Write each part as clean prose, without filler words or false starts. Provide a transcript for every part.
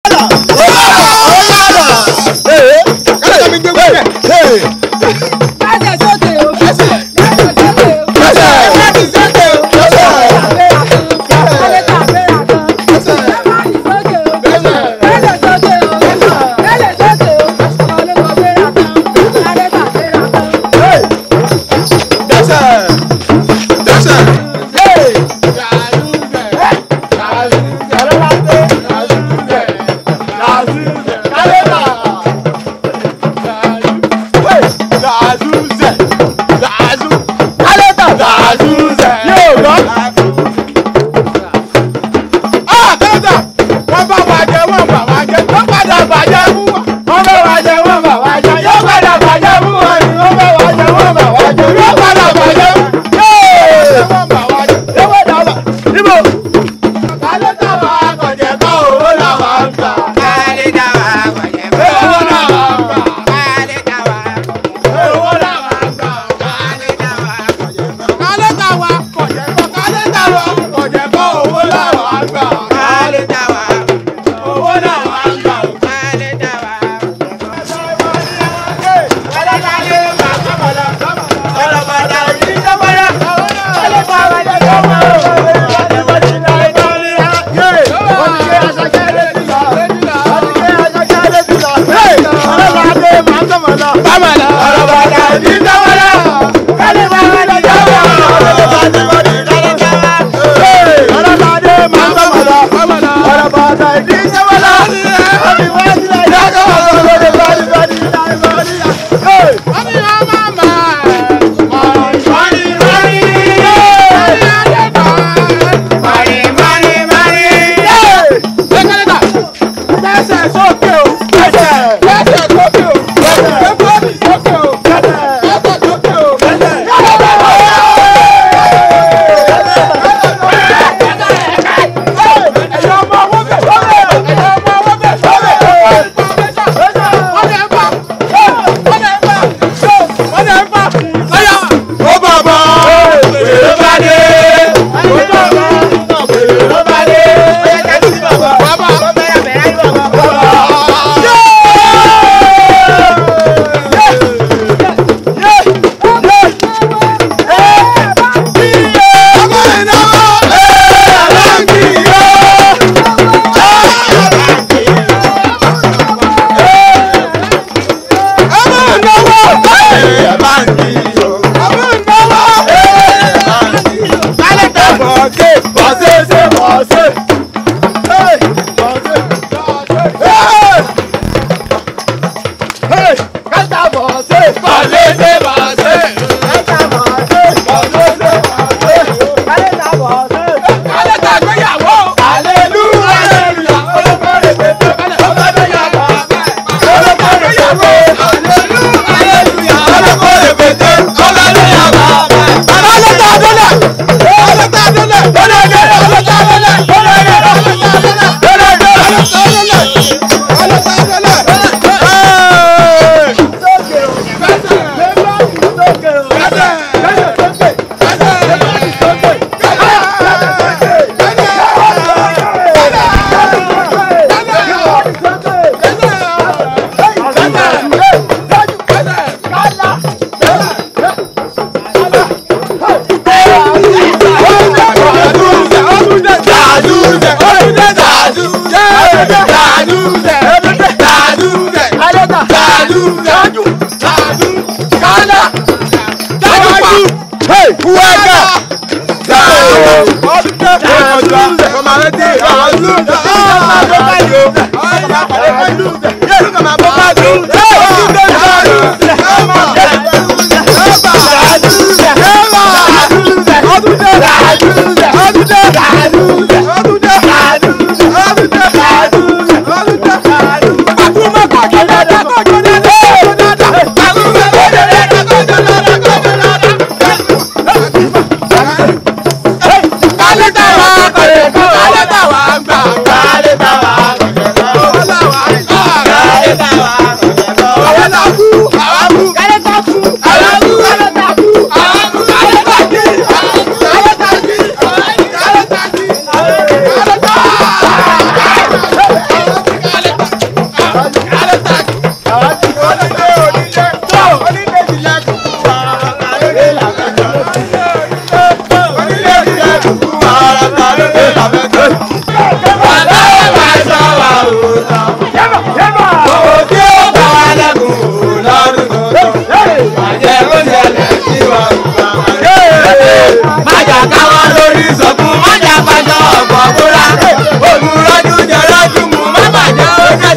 Hey!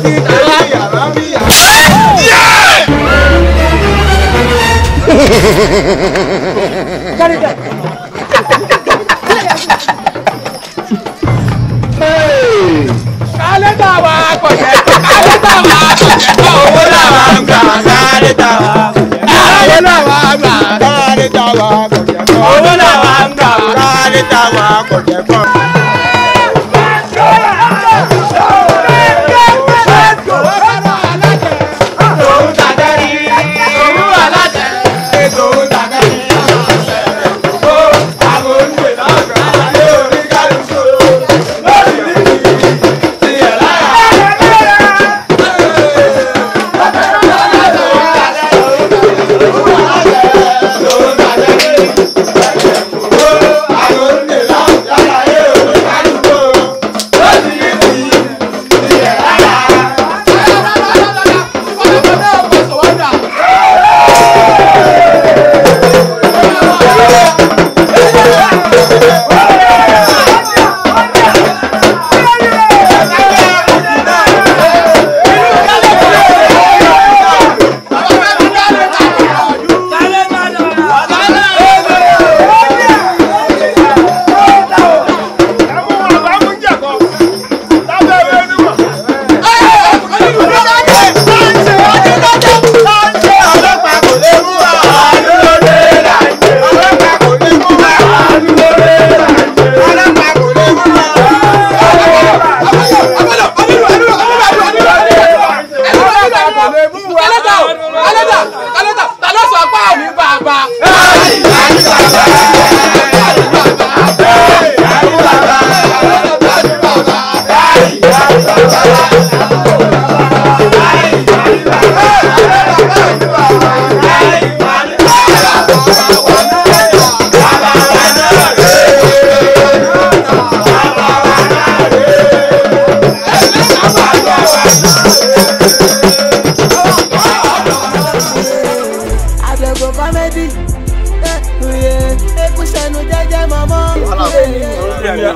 ti tẹ̀lé yàrá bí yàrá. Kálẹ̀ tà wá kọ̀jẹ́. Kálẹ̀ tà wá kọ̀jẹ́. Owó làwa ń gbà. Kálẹ̀ tà wá kọ̀jẹ́. Owó làwa ń gbà. Kálẹ̀ tà wá kọ̀jẹ́. Owó làwa ń gbà. Kálẹ̀ tà wá kọ̀jẹ́ fún.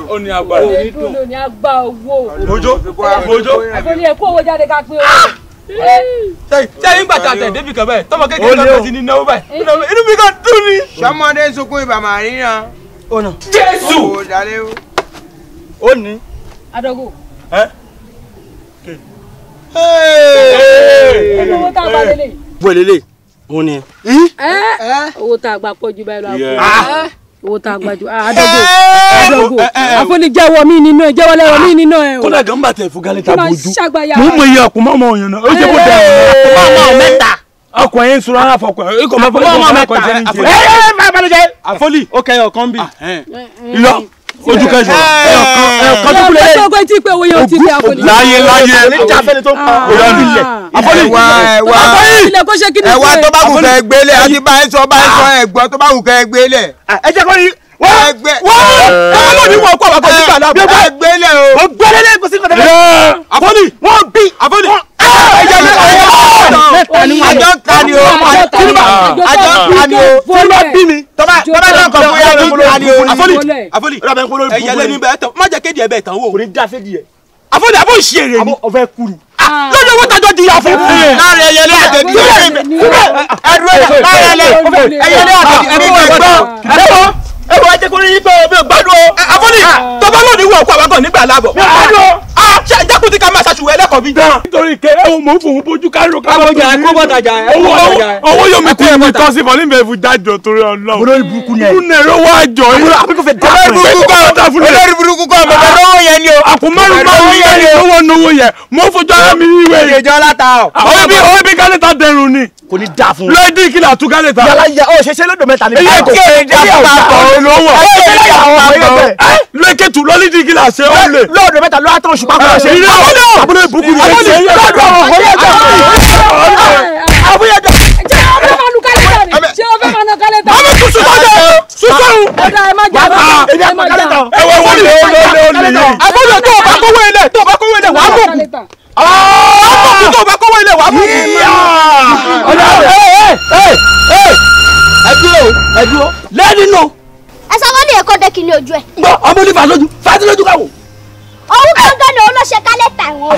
Ó ní agbára. Ó ní agbá owó. Mojo. Àfọlí ẹ kó owó jáde ká pé owó. Ṣé yín gbàtà tẹ̀ débi kan bẹ́ẹ̀ tọmọ kékeré kan bẹ́ẹ̀ ti ní náwó báyìí. Inú mi kan dùn ni. Sọmọdé ń sunkún ibà máa ríran. Ó nà. Jésù. Ó dalé o. Ó ní. Adogo. Owó tá a bá lélẹ̀. Bó lélẹ̀, ó ní. Owó tá a gbà pọ̀ jù báyìí lọ. Owó tá a gbà jù. Adogo. Àfọlí jẹ́wọ́ mi nínú ẹ̀ jẹ́wọ́ lẹ́wọ́ mi nínú ẹ̀. Kódà gan bá tẹ̀ fún gálẹ́ta bójú. Mo mọ iye ọkùn mọ́mọ́ òyìn náà. Ó jẹ́ kó dẹ̀ ọmọ mẹ́ta. Ọkùnrin yẹn ń sunra aláfọkùn ẹ̀. Ikọ̀ mọ́fọ́ ọmọ mẹ́ta. Àfọlí. Ó kẹ́ ọ̀kan bí. Irọ́. Ojú kẹjọ. Ẹ̀ẹ̀kan tó kúlẹ̀ lẹ́yìn. Ọkọ̀ tí pé owó yẹn ò ti di Àfọlí. Láyé. Níjà fẹ́ni tó kọ́. Òyà nílẹ̀. Àfọlí. Ẹ̀wà tó bá wù kẹ́ gbélé. Àti bá ń sọ ẹ̀gbọ́n tó bá wù kẹ́ gbélé. Ẹ jẹ́ kó ní. Wọ́n lónìí wọ́n kọ́ àbákọ́ nígbà náà. Bí gbélé o. Wọ́n gbélé lé kò sí nǹkan tẹ́lẹ̀. Àfọlí. Wọ́n bí. Àfọlí. Àjọ ta ni o. Tí bá bí mi. Tọ́ba náà kọ̀ fún yàrá ta ni o. Àfọlí. Ẹ̀yẹ lẹ́ni bẹ́ẹ̀ tán. Má jẹ́ kéde ẹ̀ bẹ́ẹ̀ tán wò. Kò ní dá fẹ́ di ẹ̀. Àfọlí àbọ̀ ìṣeré ni. Ọ̀fẹ́ kú ni. Lọ́jọ́ owó tajọ́ di àfọ̀. Láàrin ẹyẹlé àtẹ̀bí. Ẹyẹlé àtẹ̀bí. Ẹ̀wọ̀n ajẹ́ kó rí pé omi ò gbádùn o. Àfọlí tọ́ba lónìí wọ̀ ọkọ̀ àwágọ̀ nígbà láàbọ̀. Ṣé jákùtì ká máa ṣàṣùwẹ̀ ẹlẹ́kọ̀ọ́ bí. Nítorí ké ẹ̀wọ̀n mò ń fòun bójú kárò ká bọ̀ jà kó bọ̀ tàjà. Owó yóò mi kú ẹ̀mí tán sí bọ̀lí mi fún jájọ torí Ọlọ́run. Olórí burúkú ni ẹ̀. Kúnlẹ̀ ló wá jọ yìí. Àbíkó fẹ́ dá fún mi. Olórí burúkú kọ́ ọmọ kan lọ́wọ́ yẹn ni o. Àpò márùn-ún yẹn ni owó náwó yẹn. Mo fojú ara mi ìwé yìí. Ìjọ láta o. Owó bí gálẹ́ta dẹrùn ni. Kò ní dá fún. Lọ́ọ̀dì kìlà tú gálẹ́ta. Yàrá yà ó ṣe lódò mẹ́ta ni. Èyí kò kéde dá fún olówó. Lẹ́kẹ̀tù lọ́ọ̀dì kìlà ṣe ó lè. Lọ́ọ̀dù mẹ́ta ló àtọ̀ ṣùgbọ́n kò ṣe. Àbúrò ìbùkún ni. Lọ́ọ̀dù àwọn ọ̀rẹ́ ẹ̀jẹ̀. Àbúrò ẹ̀jẹ̀. Ṣé o fẹ́ máa nu kálẹ́tà ni? Ṣé o fẹ́ máa nu kálẹ́tà? Àmì tuntun sọ́jọ́. Sùsọ́run. Ọ̀dà ẹ̀ má jà bá. Ẹ̀ má jà. Ẹ̀wọ̀n wọ́n lè yìí. Àbúrò tó o bá kówó ilẹ̀ wàá mọ̀ kú. Tó o bá kówó ilẹ̀ wàá mọ̀ kú. Ẹ dúró lẹ́yìn nù. Ẹ sọ wọ́n ní èkó dé kí ni ojú ẹ̀. Ọmọ ní fàlójú káwò. Òun gángan ni òun ló ṣe kálẹ́tà ìwọ̀n.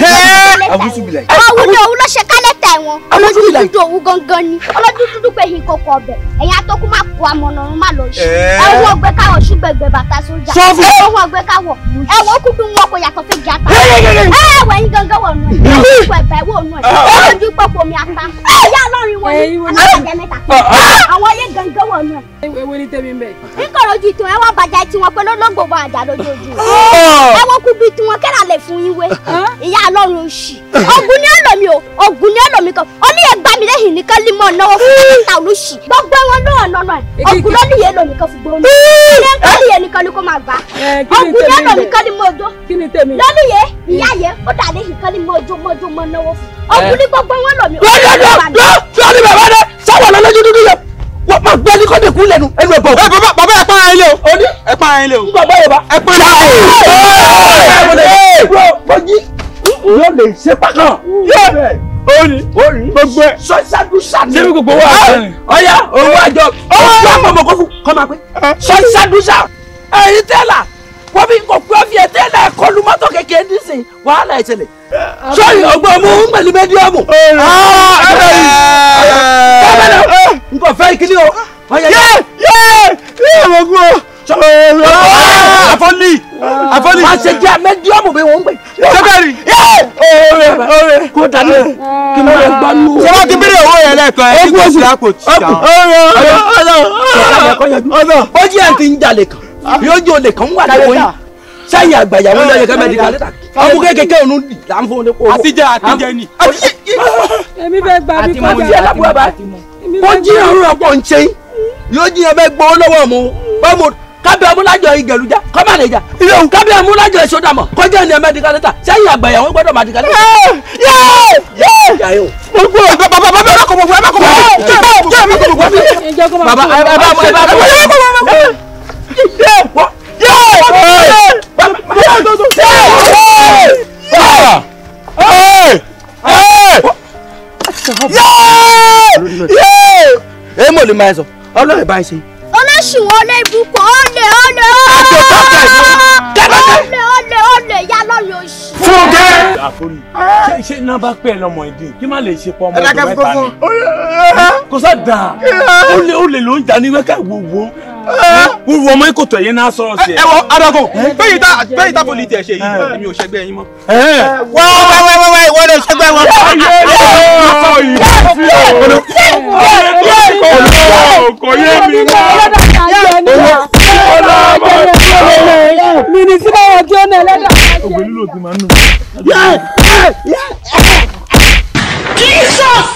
òun ni òun ló ṣe kálẹ́tà wọn olójú dúdú òun gangan ni olójú dúdú pé hin kókó ọbẹ̀ ẹ̀yin atókù má kó amọ̀nàrún má lọ ṣe ẹ̀wọ̀n ọgbẹ́ káwọ̀ ṣùgbẹ̀gbẹ̀ bàtà sójà ẹ̀wọ̀n ọgbẹ́ káwọ̀ ẹ̀wọ̀n kúndú wọn kò yàtọ̀ fẹ́ jà tá ẹ̀wọ̀n yín gangan wọ̀ nù ẹ̀ ẹ̀fẹ̀ wọ̀ nù ẹ̀ olójú pọ̀pọ̀ mi ata ẹ̀yà lọ́rin wọn ni alájẹ mẹ́ta àwọn ayé gangan wọ̀ nù ẹ̀. ewu ni tèmi mbẹ. níkọ̀rọ̀ ju tiwọn ẹ̀wọ̀n bàjẹ́ tiwọn pé lọ́gbọ̀n bọ̀ àjà lójoojú ẹ̀wọ̀n kú bí tiwọn kẹ́rà lè fún yín wé ìyá lọ́run òṣì ogun ni ó lò mí o ogun ni ó lò mí kan ó ní ẹgbàá mi lẹ́yìn nìkan lè mọ̀ náwó fún kẹ́kẹ́ta olóṣì gbogbo wọn náà nọ́nà ẹ̀ ogun ló níye lò nìkan fún gbóná ilé ẹ̀ka níye nìkan ni kò máa gbà ogun ni ó lò nìkan ni mo jó lọ́nìyẹ ìyá yẹ ó dà lẹ́yìn kan ni mo jó mọ́ náwó fún ogun ní gbogbo wọn lò mí. lọ́ọ̀ni bàbá rẹ sáwọn ọlọ́jọ́ dúdú yẹ wọ́n máa gbé ní kọ́dé kú lẹ́nu ẹnu ẹ̀ bọ̀. bàbá ẹ̀ pààyàn ilé o. ó ní ẹ̀ pààyàn ilé o. bàbá yẹ bá ẹ̀ pààyàn ilé o. bọ́jí yóò lè ṣe pàkàn. orí gbogbo ẹ̀ sọ́ṣàdúṣà ni. sẹ́mi gbogbo wa àjẹrin. ọ̀ya owó àjọ ọ̀ṣun àpamọ́ kọ́fù kọ́ máa pé sọ́ṣàdúṣà ẹ̀yin tẹ́lá wọ́n fi kò pé ọ́fíà tẹ́lá ẹ̀kọ́lu mọ́tò kékeré nísìnyí wàhálà ìṣẹ̀lẹ̀. sọ́yìn ọgbọ́n mú ń pẹ̀lú mẹ́díọ̀mù. nǹkan fẹ́ ìkíní o. àfọ́lì máa ṣe jẹ́ mẹ́díọ̀mù bí wọ́n ń gbé. sẹ́kẹ̀rì. kó dání kí ló lè gbá nù. sọ́wọ́n ti bẹ̀rẹ̀ owó yẹn lẹ́ẹ̀kan ẹ̀ nígbà tí a kò tí ó jí ẹ̀ ti ń jalè kan yóò jí olè kan wà lọ́wọ́ yìí sẹ́yìn àgbàyàwó lọ́yẹ̀ kẹ́ mẹ́díkà lẹ́tà ọmọ kékeré òun là ń fún un ní kó. àtijọ́ ni. èmi fẹ́ gbà mí kọjá. ó jí ọrùn ọ̀pọ̀ ń ṣe yóò jí ẹ bẹ́ gbọ́ lọ́wọ́ mu báwo kábíyà múlájọ ìgẹ̀lújà kọ́màlẹ́jà kábíyà múlájọ ìṣọ́dàmọ̀ kọjá ní mẹ́díkà lẹ́tà sẹ́yìn àgbàyàwó gbọ́dọ̀ mẹ́díkà lẹ́tà. gbogbo bàbá ẹ bá kọ̀ bọ̀ ẹ bá kọ̀ bọ̀ bàbá ẹ bá èèmọ̀ lè máa sọ ọlọ́run bá ń ṣe. olóṣù wọn lé ibùkún olè yá lọ́rùn oṣù. Fúnkẹ́. ṣé iná bá pẹ́ lọ́mọ ìdí kí má lè ṣe pọ̀ ọmọ ọdún mẹ́ta ni. kò sá dáa ó lè ló ń jà ní wẹ́kẹ́ wo ọmọ ìkòtò ẹ̀yẹ náà sọ̀rọ̀ sí ẹ. ẹ wọ adagun bẹ́yìí tá fòlì tiẹ̀ ṣe yìí èmi ò ṣẹgbẹ́ yín mọ́. wá ìwọ lè ṣẹgbẹ́ wọn. kò yé mi náà. mi ni tí báwọn kí ó nà ẹlẹ́dàá. ògbélú ló ti máa ń nù. Jesus!